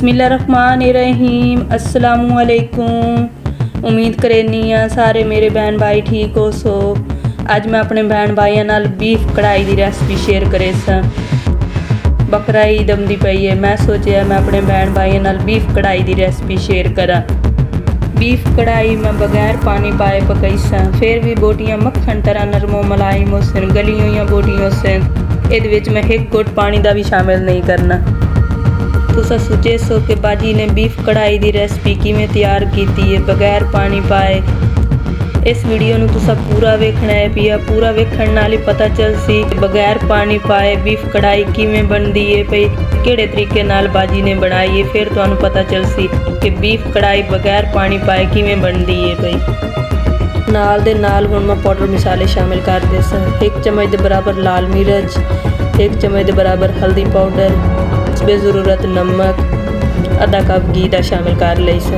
बिस्मिल्लाहिर्रहमानिर्रहीम अस्सलामुअलैकुम। उम्मीद करनी आ सारे मेरे बहन भाई ठीक हो सो। अज मैं अपने बहन भाइयों नाल बीफ कढ़ाई की रेसिपी शेयर करे सा। बकरा ईद आंदी पई है, मैं सोचा मैं अपने बहन भाइयों नाल बीफ कढ़ाई की रेसिपी शेयर करा। बीफ कढ़ाई मैं बगैर पानी पाए पकाई सा, फिर भी बोटियां मक्खन तरह नरमो मलाई मोसन गली हुई बोटियों से ये मैं एक घुट पानी का भी शामिल नहीं करना। तुसा सोचे सो कि बाजी ने बीफ कढ़ाई की रेसिपी किवें तैयार की है बगैर पानी पाए। इस वीडियो में तुसा पूरा वेखना है पिया, पूरा वेखण नाल ही पता चल सी बगैर पानी पाए बीफ कढ़ाई किवें बनदी है पई, किहड़े तरीके नाल बाजी ने बनाई है। फिर तुहानू पता चल सी कि बीफ कढ़ाई बगैर पानी पाए किवें बनदी है पई। नाल दे नाल हुण मैं पाउडर मसाले शामिल कर दे सा। 1 चम्मच के बराबर लाल मिर्च, 1 चम्मच के बराबर हल्दी पाउडर, बेज़रूरत नमक, आधा कप घी का शामिल कर लई सा।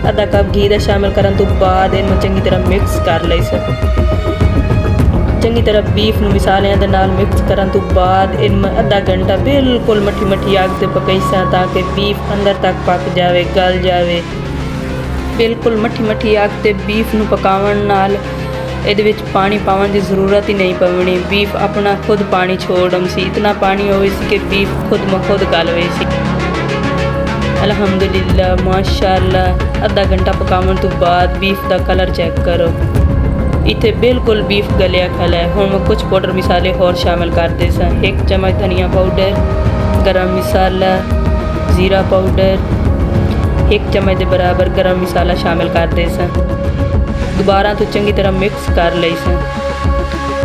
आधा कप घी का शामिल करन तो बाद इनू चंगी तरह मिक्स कर लई सा। चंगी तरह बीफ नू मसालियां दे नाल मिक्स करन तो बाद इन आधा घंटा बिल्कुल मठी मठी आग ते पकाई सा ताकि बीफ अंदर तक पक जाए, गल जाए। बिल्कुल मठी मठी आग ते बीफ नू पकावन नाल ਇਹਦੇ ਵਿੱਚ पानी पावन की जरूरत ही नहीं पवनी। बीफ अपना खुद पानी छोड़ सी, इतना पानी हो कि बीफ खुद म खुद गल वे सी। अल्हम्दुलिल्लाह माशाअल्लाह आधा घंटा पकावन तो बाद बीफ का कलर चेक करो, इतने बिल्कुल बीफ गलिया खला है। हुण मैं कुछ पाउडर मसाले होर शामिल करते सा। 1 चम्मच धनिया पाउडर, गरम मसाला, जीरा पाउडर, 1 चम्मच के बराबर गरम मसाला शामिल करते सा। दोबारा तो चंगी तरह मिक्स कर लई सा।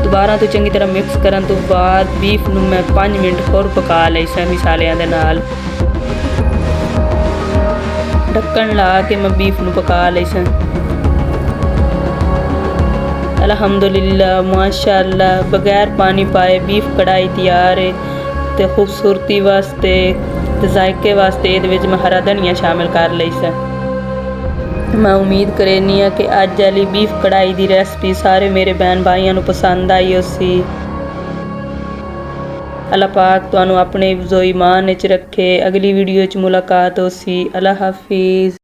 दोबारा तो चंगी तरह मिक्स करन तो बाद बीफ नू मैं 5 मिनट होर पका लई सा मसालियां दे नाल। ढक्कन ला के मैं बीफ नू पका लई सा। अल्हम्दुलिल्लाह माशाअल्लाह बगैर पानी पाए बीफ कढ़ाई तैयार है। ते खूबसूरती वास्ते ते जायके वास्ते ये मैं हरा धनिया शामिल कर लई सा। मैं उम्मीद करनी कि अज वाली बीफ कढ़ाई की रेसिपी सारे मेरे बहन भाइयों पसंद आई होसी। अल्लाह पाक तुहानू अपने ज़ो ईमान च रखे। अगली वीडियो च मुलाकात होसी। अल्लाह हाफिज़।